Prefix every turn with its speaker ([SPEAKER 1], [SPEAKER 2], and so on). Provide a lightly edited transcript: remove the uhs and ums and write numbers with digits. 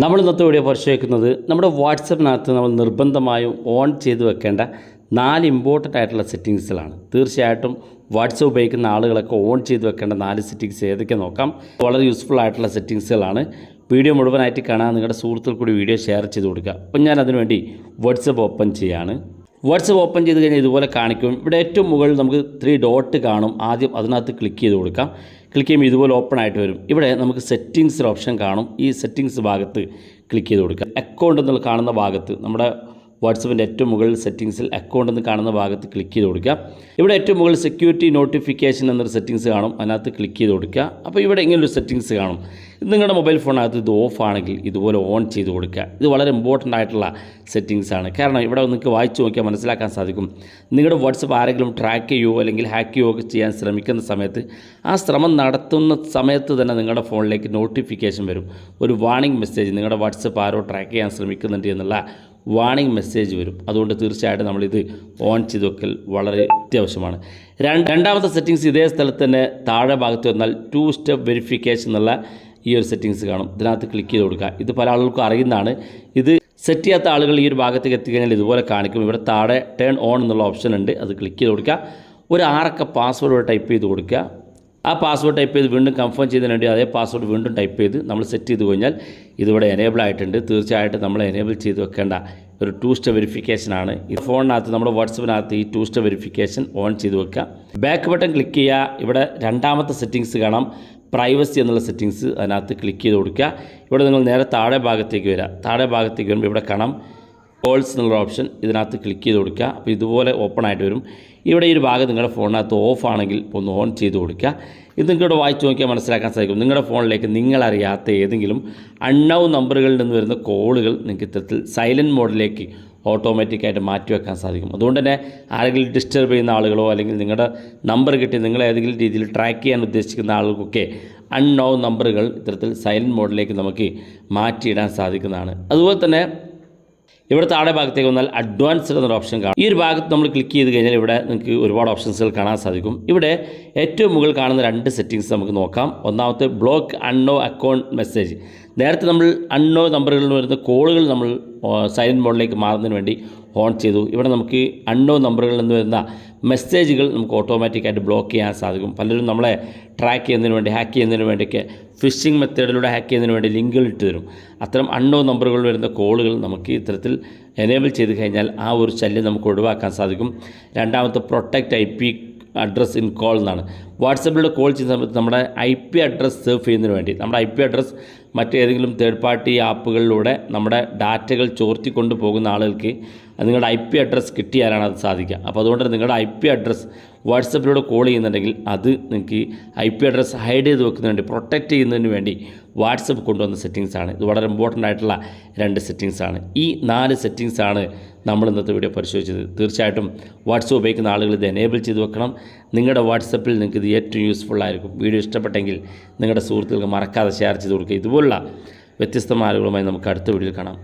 [SPEAKER 1] നമ്മൾ ഇന്നത്തെ വീഡിയോ പരിശോധിക്കുന്നത് നമ്മുടെ വാട്സപ്പിനകത്ത് നമ്മൾ നിർബന്ധമായും ഓൺ ചെയ്ത് വെക്കേണ്ട 4 ഇമ്പോർട്ടൻ്റ് ആയിട്ടുള്ള സെറ്റിങ്സുകളാണ്. തീർച്ചയായിട്ടും വാട്സപ്പ് ഉപയോഗിക്കുന്ന ആളുകളൊക്കെ ഓൺ ചെയ്ത് വെക്കേണ്ട 4 സെറ്റിങ്സ് ഏതൊക്കെ നോക്കാം. വളരെ യൂസ്ഫുൾ ആയിട്ടുള്ള സെറ്റിങ്സുകളാണ്. വീഡിയോ മുഴുവനായിട്ട് കാണാൻ നിങ്ങളുടെ സുഹൃത്തുക്കൾ കൂടി വീഡിയോ ഷെയർ ചെയ്ത് കൊടുക്കുക. അപ്പം ഞാൻ അതിനുവേണ്ടി വാട്സപ്പ് ഓപ്പൺ ചെയ്യാണ്. വാട്സപ്പ് ഓപ്പൺ ചെയ്ത് കഴിഞ്ഞാൽ ഇതുപോലെ കാണിക്കും. ഇവിടെ ഏറ്റവും മുകളിൽ നമുക്ക് 3 ഡോട്ട് കാണും. ആദ്യം അതിനകത്ത് ക്ലിക്ക് ചെയ്ത് കൊടുക്കാം. ക്ലിക്ക് ചെയ്യുമ്പോൾ ഇതുപോലെ ഓപ്പൺ ആയിട്ട് വരും. ഇവിടെ നമുക്ക് സെറ്റിങ്സിൽ ഓപ്ഷൻ കാണും. ഈ സെറ്റിങ്സ് ഭാഗത്ത് ക്ലിക്ക് ചെയ്ത് കൊടുക്കുക. അക്കൗണ്ട് എന്നുള്ള കാണുന്ന ഭാഗത്ത് നമ്മുടെ വാട്സപ്പിൻ്റെ ഏറ്റവും മുകളിൽ സെറ്റിങ്സിൽ അക്കൗണ്ട് എന്ന് കാണുന്ന ഭാഗത്ത് ക്ലിക്ക് ചെയ്ത് കൊടുക്കുക. ഇവിടെ ഏറ്റവും മുകളിൽ സെക്യൂരിറ്റി നോട്ടിഫിക്കേഷൻ എന്നൊരു സെറ്റിങ്സ് കാണും. അതിനകത്ത് ക്ലിക്ക് ചെയ്ത് കൊടുക്കുക. അപ്പോൾ ഇവിടെ ഇങ്ങനൊരു സെറ്റിങ്സ് കാണും. നിങ്ങളുടെ മൊബൈൽ ഫോണിനകത്ത് ഇത് ഓഫ് ആണെങ്കിൽ ഇതുപോലെ ഓൺ ചെയ്ത് കൊടുക്കുക. ഇത് വളരെ ഇമ്പോർട്ടൻ്റ് ആയിട്ടുള്ള സെറ്റിങ്സ് ആണ്. കാരണം ഇവിടെ നിങ്ങൾക്ക് വായിച്ച് നോക്കിയാൽ മനസ്സിലാക്കാൻ സാധിക്കും. നിങ്ങളുടെ വാട്സപ്പ് ആരെങ്കിലും ട്രാക്ക് ചെയ്യുകയോ അല്ലെങ്കിൽ ഹാക്ക് ചെയ്യുകയോ ഒക്കെ ചെയ്യാൻ ശ്രമിക്കുന്ന സമയത്ത് ആ ശ്രമം നടത്തുന്ന സമയത്ത് തന്നെ നിങ്ങളുടെ ഫോണിലേക്ക് നോട്ടിഫിക്കേഷൻ വരും. ഒരു വാർണിംഗ് മെസ്സേജ്, നിങ്ങളുടെ വാട്സപ്പ് ആരോ ട്രാക്ക് ചെയ്യാൻ ശ്രമിക്കുന്നുണ്ട് എന്നുള്ള വാർണിംഗ് മെസ്സേജ് വരും. അതുകൊണ്ട് തീർച്ചയായിട്ടും നമ്മളിത് ഓൺ ചെയ്ത് വെക്കൽ വളരെ അത്യാവശ്യമാണ്. രണ്ടാമത്തെ സെറ്റിങ്സ് ഇതേ സ്ഥലത്ത് തന്നെ താഴെ ഭാഗത്ത് വന്നാൽ 2 സ്റ്റെപ്പ് വെരിഫിക്കേഷൻ എന്നുള്ള ഈ ഒരു സെറ്റിങ്സ് കാണും. ഇതിനകത്ത് ക്ലിക്ക് ചെയ്ത് കൊടുക്കുക. ഇത് പല ആളുകൾക്കും അറിയുന്നതാണ്. ഇത് സെറ്റ് ചെയ്യാത്ത ആളുകൾ ഈ ഒരു ഭാഗത്തേക്ക് എത്തിക്കഴിഞ്ഞാൽ ഇതുപോലെ കാണിക്കും. ഇവിടെ താഴെ ടേൺ ഓൺ എന്നുള്ള ഓപ്ഷൻ ഉണ്ട്. അത് ക്ലിക്ക് ചെയ്ത് കൊടുക്കുക. ഒരു 6 അക്ക പാസ്വേഡ് ടൈപ്പ് ചെയ്ത് കൊടുക്കുക. ആ പാസ്വേഡ് ടൈപ്പ് ചെയ്ത് വീണ്ടും കൺഫേം ചെയ്തതിന് വേണ്ടി അതേ പാസ്വേഡ് വീണ്ടും ടൈപ്പ് ചെയ്ത് നമ്മൾ സെറ്റ് ചെയ്ത് കഴിഞ്ഞാൽ ഇതിവിടെ എനേബിൾ ആയിട്ടുണ്ട്. തീർച്ചയായിട്ടും നമ്മൾ എനേബിൾ ചെയ്ത് വെക്കേണ്ട ഒരു 2 സ്റ്റെപ്പ് വെരിഫിക്കേഷനാണ്. ഈ ഫോണിനകത്ത് നമ്മുടെ വാട്സപ്പിനകത്ത് ഈ 2 സ്റ്റെപ്പ് വെരിഫിക്കേഷൻ ഓൺ ചെയ്ത് വെക്കുക. ബാക്ക് ബട്ടൺ ക്ലിക്ക് ചെയ്യുക. ഇവിടെ രണ്ടാമത്തെ സെറ്റിങ്സ് കാണാം, പ്രൈവസി എന്നുള്ള സെറ്റിങ്സ്. അതിനകത്ത് ക്ലിക്ക് ചെയ്ത് കൊടുക്കുക. ഇവിടെ നിങ്ങൾ നേരെ താഴെ ഭാഗത്തേക്ക് വരിക. താഴെ ഭാഗത്തേക്ക് വരുമ്പോൾ ഇവിടെ കാണാം കോൾസ് എന്നുള്ള ഓപ്ഷൻ. ഇതിനകത്ത് ക്ലിക്ക് ചെയ്ത് കൊടുക്കുക. അപ്പോൾ ഇതുപോലെ ഓപ്പൺ ആയിട്ട് വരും. ഇവിടെ ഈ ഒരു ഭാഗം നിങ്ങളുടെ ഫോണിനകത്ത് ഓഫ് ആണെങ്കിൽ ഒന്ന് ഓൺ ചെയ്ത് കൊടുക്കുക. ഇത് നിങ്ങളുടെ വായിച്ച് നോക്കിയാൽ മനസ്സിലാക്കാൻ സാധിക്കും. നിങ്ങളുടെ ഫോണിലേക്ക് നിങ്ങളറിയാത്ത ഏതെങ്കിലും അൺനോൺ നമ്പറുകളിൽ നിന്ന് വരുന്ന കോളുകൾ നിങ്ങൾക്ക് ഇത്തരത്തിൽ സൈലൻറ്റ് മോഡിലേക്ക് ഓട്ടോമാറ്റിക്കായിട്ട് മാറ്റിവെക്കാൻ സാധിക്കും. അതുകൊണ്ട് തന്നെ ആരെങ്കിലും ഡിസ്റ്റർബ് ചെയ്യുന്ന ആളുകളോ അല്ലെങ്കിൽ നിങ്ങളുടെ നമ്പർ കിട്ടി നിങ്ങൾ ഏതെങ്കിലും രീതിയിൽ ട്രാക്ക് ചെയ്യാൻ ഉദ്ദേശിക്കുന്ന ആളുകൾക്കൊക്കെ അൺനോൺ നമ്പറുകൾ ഇത്തരത്തിൽ സൈലൻറ്റ് മോഡിലേക്ക് നമുക്ക് മാറ്റിയിടാൻ സാധിക്കുന്നതാണ്. അതുപോലെ തന്നെ ഇവിടെ താഴെ ഭാഗത്തേക്ക് വന്നാൽ അഡ്വാൻസ്ഡ് എന്നൊരു ഓപ്ഷൻ കാണും. ഈ ഒരു ഭാഗത്ത് നമ്മൾ ക്ലിക്ക് ചെയ്ത് കഴിഞ്ഞാൽ ഇവിടെ നിങ്ങൾക്ക് ഒരുപാട് ഓപ്ഷൻസുകൾ കാണാൻ സാധിക്കും. ഇവിടെ ഏറ്റവും മുകളിൽ കാണുന്ന 2 സെറ്റിങ്സ് നമുക്ക് നോക്കാം. ഒന്നാമത്തെ ബ്ലോക്ക് അൺനോൺ അക്കൗണ്ട് മെസ്സേജ്. നേരത്തെ നമ്മൾ അൺനോൺ നമ്പറുകളിൽ വരുന്ന കോളുകൾ നമ്മൾ സൈലൻറ്റ് മോഡിലേക്ക് മാറുന്നതിന് വേണ്ടി ഓൺ ചെയ്തു. ഇവിടെ നമുക്ക് അൺനോൺ നമ്പറുകളിൽ നിന്ന് വരുന്ന മെസ്സേജുകൾ നമുക്ക് ഓട്ടോമാറ്റിക്കായിട്ട് ബ്ലോക്ക് ചെയ്യാൻ സാധിക്കും. പലരും നമ്മളെ ട്രാക്ക് ചെയ്യുന്നതിന് വേണ്ടി ഹാക്ക് ചെയ്യുന്നതിന് വേണ്ടിയൊക്കെ ഫിഷിംഗ് മെത്തേഡിലൂടെ ഹാക്ക് ചെയ്യുന്നതിന് വേണ്ടി ലിങ്കുകൾ ഇട്ട് തരും. അത്തരം അൺനോൺ നമ്പറുകൾ വരുന്ന കോളുകൾ നമുക്ക് ഇത്തരത്തിൽ എനേബിൾ ചെയ്ത് കഴിഞ്ഞാൽ ആ ഒരു ശല്യം നമുക്ക് ഒഴിവാക്കാൻ സാധിക്കും. രണ്ടാമത്തെ protect IP address in call എന്നാണ്. വാട്സപ്പിലൂടെ കോൾ ചെയ്യുന്ന സമയത്ത് നമ്മുടെ IP അഡ്രസ്സ് സേവ് ചെയ്യുന്നതിന് വേണ്ടി നമ്മുടെ IP അഡ്രസ്സ് മറ്റേതെങ്കിലും തേർഡ് പാർട്ടി ആപ്പുകളിലൂടെ നമ്മുടെ ഡാറ്റകൾ ചോർത്തിക്കൊണ്ട് പോകുന്ന ആളുകൾക്ക് നിങ്ങളുടെ IP അഡ്രസ്സ് കിട്ടിയാലാണ് അത് സാധിക്കുക. അപ്പോൾ അതുകൊണ്ട് നിങ്ങളുടെ IP അഡ്രസ്സ് വാട്സപ്പിലൂടെ കോൾ ചെയ്യുന്നുണ്ടെങ്കിൽ അത് നിങ്ങൾക്ക് IP അഡ്രസ്സ് ഹൈഡ് ചെയ്ത് വെക്കുന്നതിന് വേണ്ടി പ്രൊട്ടക്റ്റ് ചെയ്യുന്നതിന് വേണ്ടി വാട്സപ്പ് കൊണ്ടുവന്ന സെറ്റിങ്സാണ്. ഇത് വളരെ ഇമ്പോർട്ടൻ്റ് ആയിട്ടുള്ള 2 സെറ്റിങ്സാണ്. ഈ 4 സെറ്റിങ്സാണ് നമ്മൾ ഇന്നത്തെ വീഡിയോ പരിശോധിച്ചത്. തീർച്ചയായിട്ടും വാട്സപ്പ് ഉപയോഗിക്കുന്ന ആളുകൾ ഇത് എനേബിൾ ചെയ്ത് വെക്കണം. നിങ്ങളുടെ വാട്സപ്പിൽ നിങ്ങൾക്ക് ഇത് ഏറ്റവും യൂസ്ഫുൾ ആയിരിക്കും. വീഡിയോ ഇഷ്ടപ്പെട്ടെങ്കിൽ നിങ്ങളുടെ സുഹൃത്തുക്കൾക്ക് മറക്കാതെ ഷെയർ ചെയ്ത് കൊടുക്കുക. ഇതുപോലുള്ള വ്യത്യസ്തമായ ആളുകളുമായി നമുക്ക് അടുത്ത വീഡിയോയിൽ കാണാം.